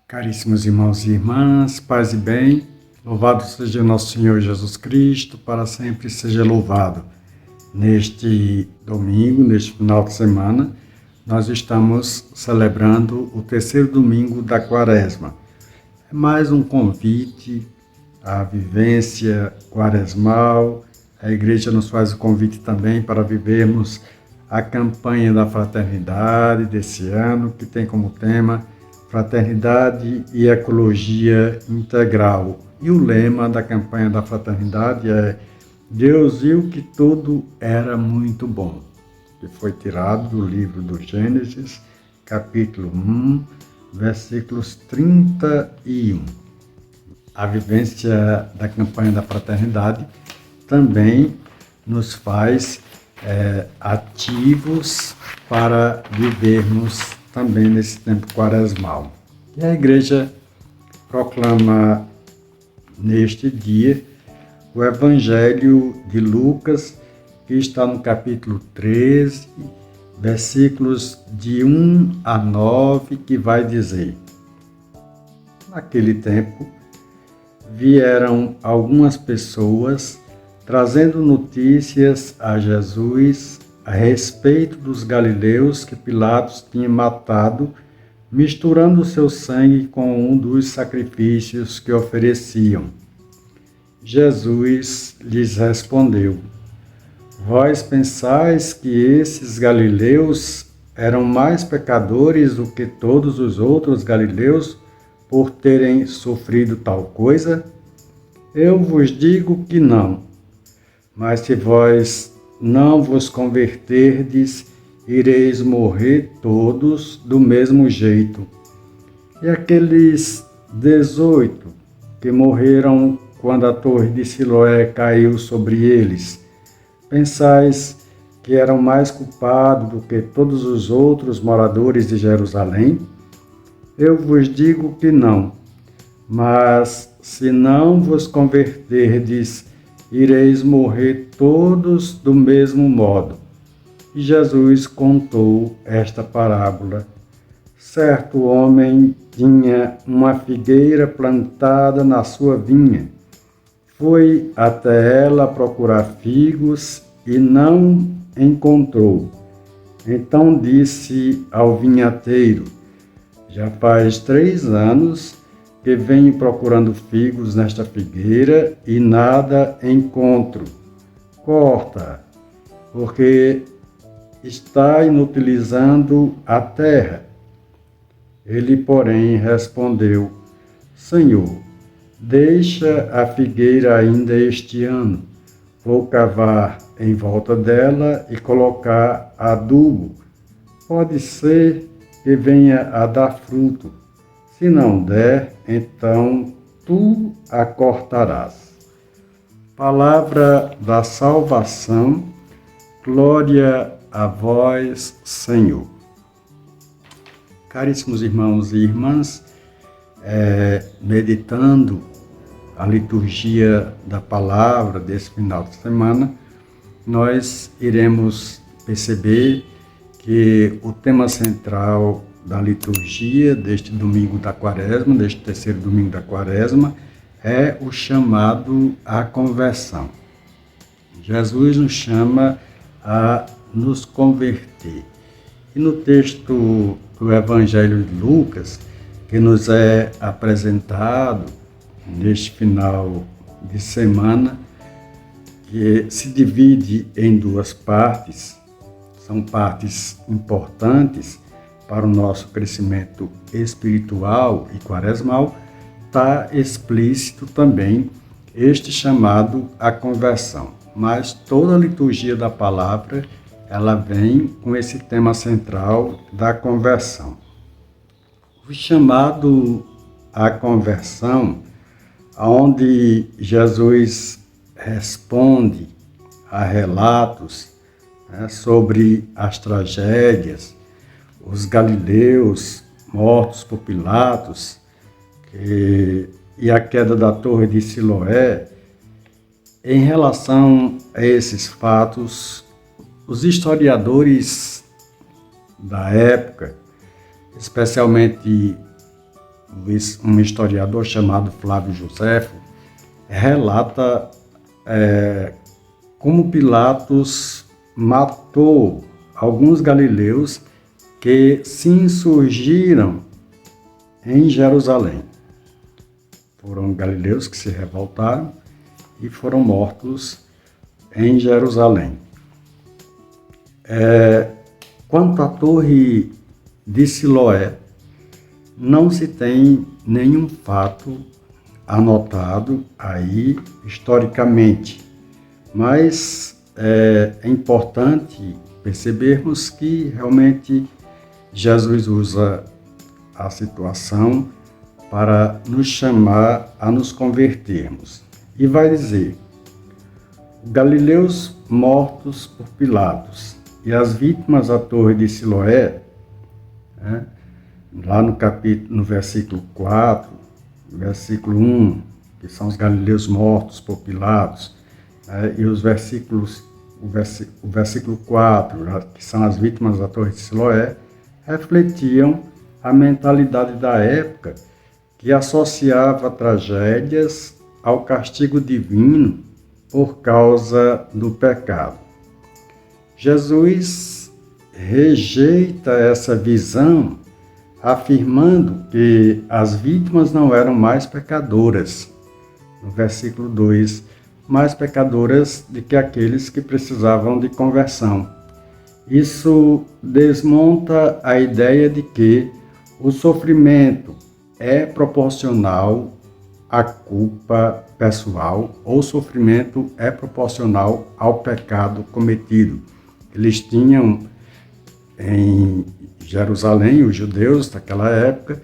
Caríssimos irmãos e irmãs, paz e bem, louvado seja nosso Senhor Jesus Cristo, para sempre seja louvado. Neste domingo, neste final de semana, nós estamos celebrando o terceiro domingo da Quaresma. É mais um convite à vivência quaresmal. A Igreja nos faz o convite também para vivermos a campanha da fraternidade desse ano, que tem como tema Fraternidade e Ecologia Integral. E o lema da campanha da fraternidade é Deus viu que tudo era muito bom, que foi tirado do livro do Gênesis, capítulo 1, versículos 31. A vivência da campanha da fraternidade também nos faz ativos para vivermos também nesse tempo quaresmal. E a Igreja proclama neste dia o Evangelho de Lucas, que está no capítulo 13, versículos de 1 a 9, que vai dizer: Naquele tempo, vieram algumas pessoas trazendo notícias a Jesus a respeito dos galileus que Pilatos tinha matado, misturando seu sangue com um dos sacrifícios que ofereciam. Jesus lhes respondeu: Vós pensais que esses galileus eram mais pecadores do que todos os outros galileus por terem sofrido tal coisa? Eu vos digo que não. Mas se vós não vos converterdes, ireis morrer todos do mesmo jeito. E aqueles 18 que morreram quando a torre de Siloé caiu sobre eles, pensais que eram mais culpados do que todos os outros moradores de Jerusalém? Eu vos digo que não. Mas se não vos converterdes, ireis morrer todos do mesmo modo. E Jesus contou esta parábola. Certo homem tinha uma figueira plantada na sua vinha. Foi até ela procurar figos e não encontrou. Então disse ao vinhateiro: Já faz 3 anos que venho procurando figos nesta figueira e nada encontro. Corta, porque está inutilizando a terra. Ele, porém, respondeu: Senhor, deixa a figueira ainda este ano. Vou cavar em volta dela e colocar adubo. Pode ser que venha a dar fruto. Se não der, então tu a cortarás. Palavra da salvação, glória a vós, Senhor. Caríssimos irmãos e irmãs, meditando a liturgia da palavra desse final de semana, nós iremos perceber que o tema central da liturgia deste domingo da Quaresma, deste terceiro domingo da Quaresma, é o chamado à conversão. Jesus nos chama a nos converter. E no texto do Evangelho de Lucas, que nos é apresentado neste final de semana, que se divide em 2 partes, são partes importantes para o nosso crescimento espiritual e quaresmal, está explícito também este chamado à conversão. Mas toda a liturgia da palavra, ela vem com esse tema central da conversão. O chamado à conversão, onde Jesus responde a relatos sobre as tragédias, os galileus mortos por Pilatos e a queda da torre de Siloé. Em relação a esses fatos, os historiadores da época, especialmente um historiador chamado Flávio Joséfo, relata como Pilatos matou alguns galileus que se insurgiram em Jerusalém. Foram galileus que se revoltaram e foram mortos em Jerusalém. Quanto à Torre de Siloé, não se tem nenhum fato anotado aí historicamente, mas é importante percebermos que realmente Jesus usa a situação para nos chamar a nos convertermos. E vai dizer: Galileus mortos por Pilatos e as vítimas da Torre de Siloé, lá no versículo 4, versículo 1, que são os galileus mortos por Pilatos, e o versículo 4, que são as vítimas da Torre de Siloé, refletiam a mentalidade da época, que associava tragédias ao castigo divino por causa do pecado. Jesus rejeita essa visão, afirmando que as vítimas não eram mais pecadoras. No versículo 2, mais pecadoras do que aqueles que precisavam de conversão. Isso desmonta a ideia de que o sofrimento é proporcional à culpa pessoal ou o sofrimento é proporcional ao pecado cometido. Eles tinham em Jerusalém, os judeus daquela época,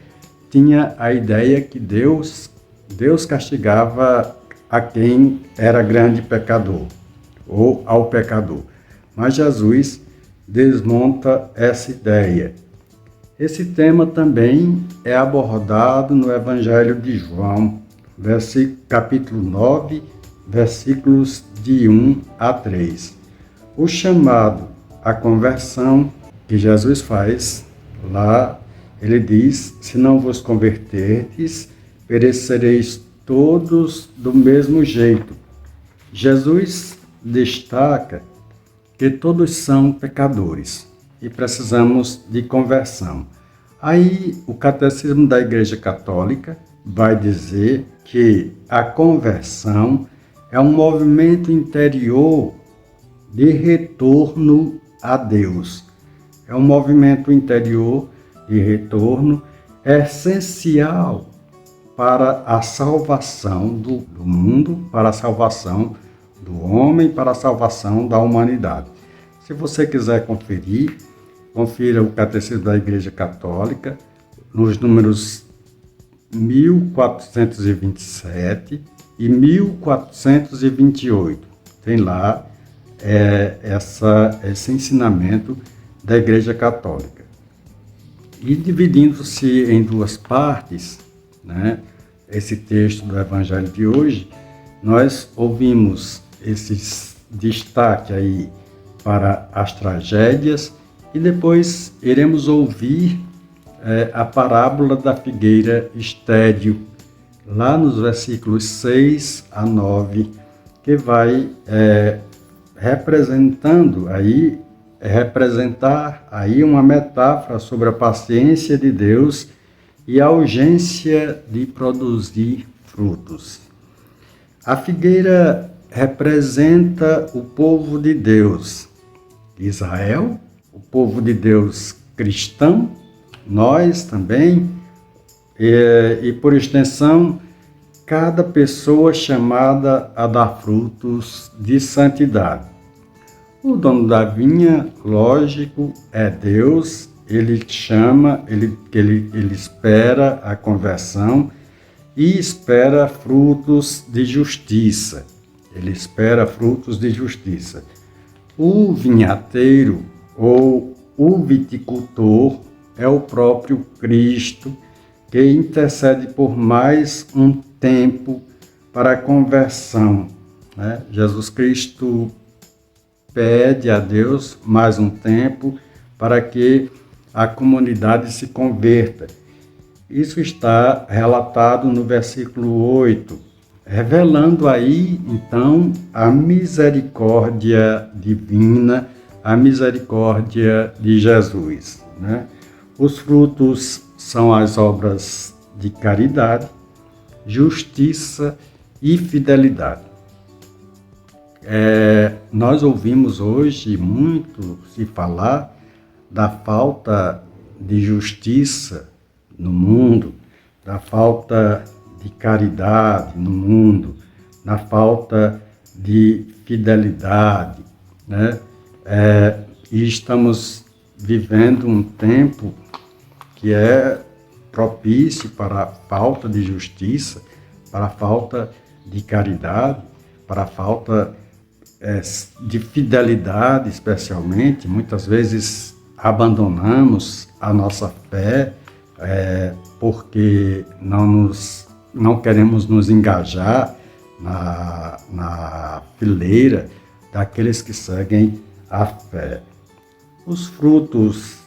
tinha a ideia que Deus castigava a quem era grande pecador ou ao pecador. Mas Jesus desmonta essa ideia. Esse tema também é abordado no Evangelho de João, capítulo 9, versículos de 1 a 3. O chamado à conversão que Jesus faz, lá ele diz: se não vos converterdes, perecereis todos do mesmo jeito. Jesus destaca que todos são pecadores e precisamos de conversão. Aí o Catecismo da Igreja Católica vai dizer que a conversão é um movimento interior de retorno a Deus. É um movimento interior de retorno essencial para a salvação do mundo, para a salvação do homem, para a salvação da humanidade. Se você quiser conferir, confira o Catecismo da Igreja Católica, nos números 1427 e 1428. Tem lá esse ensinamento da Igreja Católica. E dividindo-se em duas partes, esse texto do Evangelho de hoje, nós ouvimos esses destaque aí para as tragédias e depois iremos ouvir a parábola da figueira estéril, lá nos versículos 6 a 9, que vai representar aí uma metáfora sobre a paciência de Deus e a urgência de produzir frutos. A figueira representa o povo de Deus, Israel, o povo de Deus cristão, nós também, e por extensão, cada pessoa chamada a dar frutos de santidade. O dono da vinha, lógico, é Deus. Ele chama, ele espera a conversão e espera frutos de justiça. Ele espera frutos de justiça. O vinhateiro ou o viticultor é o próprio Cristo, que intercede por mais um tempo para a conversão. Jesus Cristo pede a Deus mais um tempo para que a comunidade se converta. Isso está relatado no versículo 8, revelando aí, então, a misericórdia divina, a misericórdia de Jesus, né? Os frutos são as obras de caridade, justiça e fidelidade. Nós ouvimos hoje muito se falar da falta de justiça no mundo, da falta de caridade no mundo, da falta de fidelidade, né? E estamos vivendo um tempo que é propício para a falta de justiça, para a falta de caridade, para a falta de fidelidade, especialmente. Muitas vezes abandonamos a nossa fé porque não queremos nos engajar na fileira daqueles que seguem a fé. Os frutos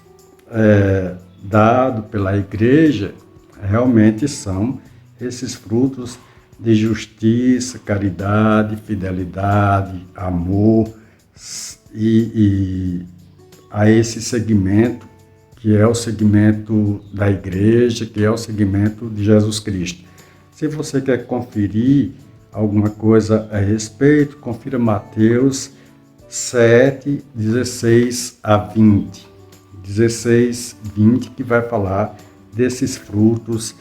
dados pela igreja realmente são esses frutos de justiça, caridade, fidelidade, amor e a esse segmento que é o segmento da igreja, que é o segmento de Jesus Cristo. Se você quer conferir alguma coisa a respeito, confira Mateus 7, 16 a 20. 16, 20, que vai falar desses frutos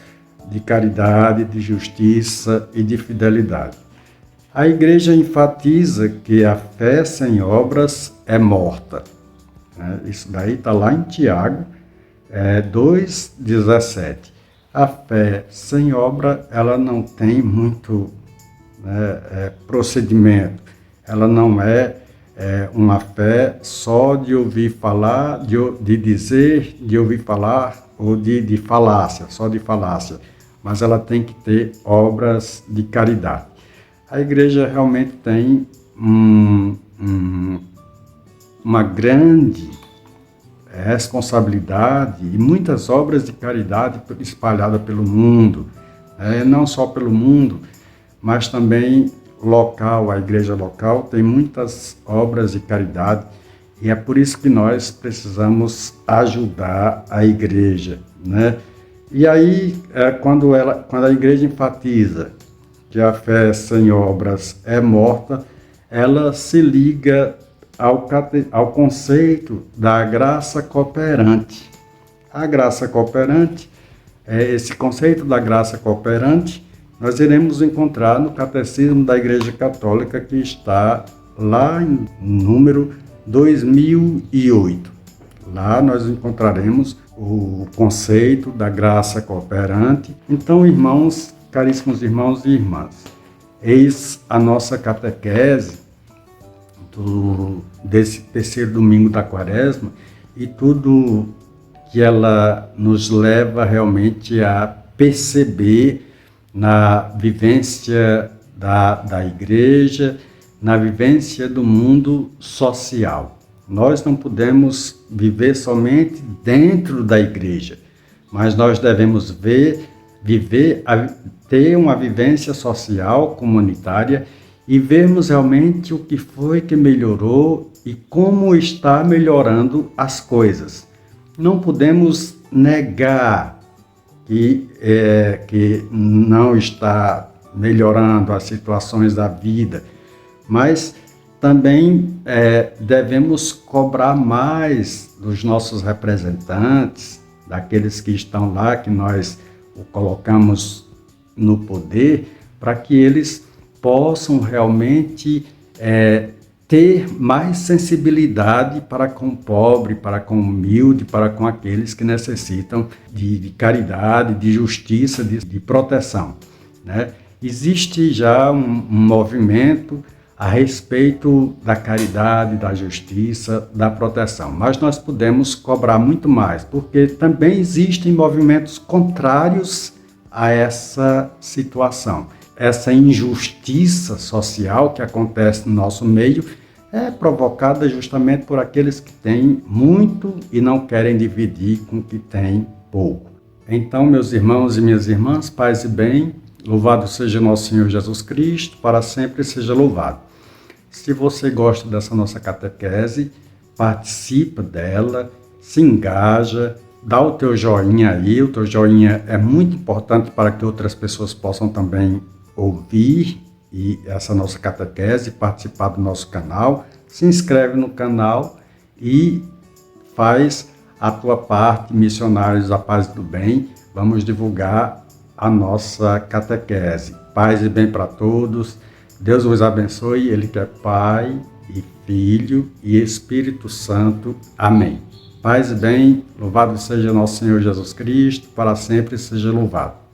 de caridade, de justiça e de fidelidade. A igreja enfatiza que a fé sem obras é morta. Isso daí está lá em Tiago 2,17. A fé sem obra, ela não tem muito procedimento. Ela não é uma fé só de ouvir falar, de dizer, de ouvir falar ou de falácia, só de falácia. Mas ela tem que ter obras de caridade. A igreja realmente tem uma grande responsabilidade e muitas obras de caridade espalhadas pelo mundo, não só pelo mundo, mas também local. A igreja local tem muitas obras de caridade e é por isso que nós precisamos ajudar a igreja, né? E aí, quando a igreja enfatiza que a fé sem obras é morta, ela se liga ao conceito da graça cooperante. A graça cooperante, esse conceito da graça cooperante, nós iremos encontrar no Catecismo da Igreja Católica, que está lá em número 2008. Lá nós encontraremos o conceito da graça cooperante. Então, irmãos, caríssimos irmãos e irmãs, eis a nossa catequese desse terceiro domingo da Quaresma e tudo que ela nos leva realmente a perceber na vivência da igreja, na vivência do mundo social. Nós não podemos viver somente dentro da igreja, mas nós devemos ter uma vivência social, comunitária, e vermos realmente o que foi que melhorou e como está melhorando as coisas. Não podemos negar que não está melhorando as situações da vida, mas também devemos cobrar mais dos nossos representantes, daqueles que estão lá, que nós o colocamos no poder, para que eles possam realmente ter mais sensibilidade para com o pobre, para com o humilde, para com aqueles que necessitam de caridade, de justiça, de proteção, né? Existe já um movimento a respeito da caridade, da justiça, da proteção, mas nós podemos cobrar muito mais, porque também existem movimentos contrários a essa situação. Essa injustiça social que acontece no nosso meio é provocada justamente por aqueles que têm muito e não querem dividir com o que têm pouco. Então, meus irmãos e minhas irmãs, paz e bem, louvado seja nosso Senhor Jesus Cristo, para sempre seja louvado. Se você gosta dessa nossa catequese, participa dela, se engaja, dá o teu joinha aí, o teu joinha é muito importante para que outras pessoas possam também ouvir e essa nossa catequese, participar do nosso canal. Se inscreve no canal e faz a tua parte, missionários da paz e do bem. Vamos divulgar a nossa catequese. Paz e bem para todos. Deus vos abençoe, Ele que é Pai e Filho e Espírito Santo. Amém. Paz e bem, louvado seja nosso Senhor Jesus Cristo, para sempre seja louvado.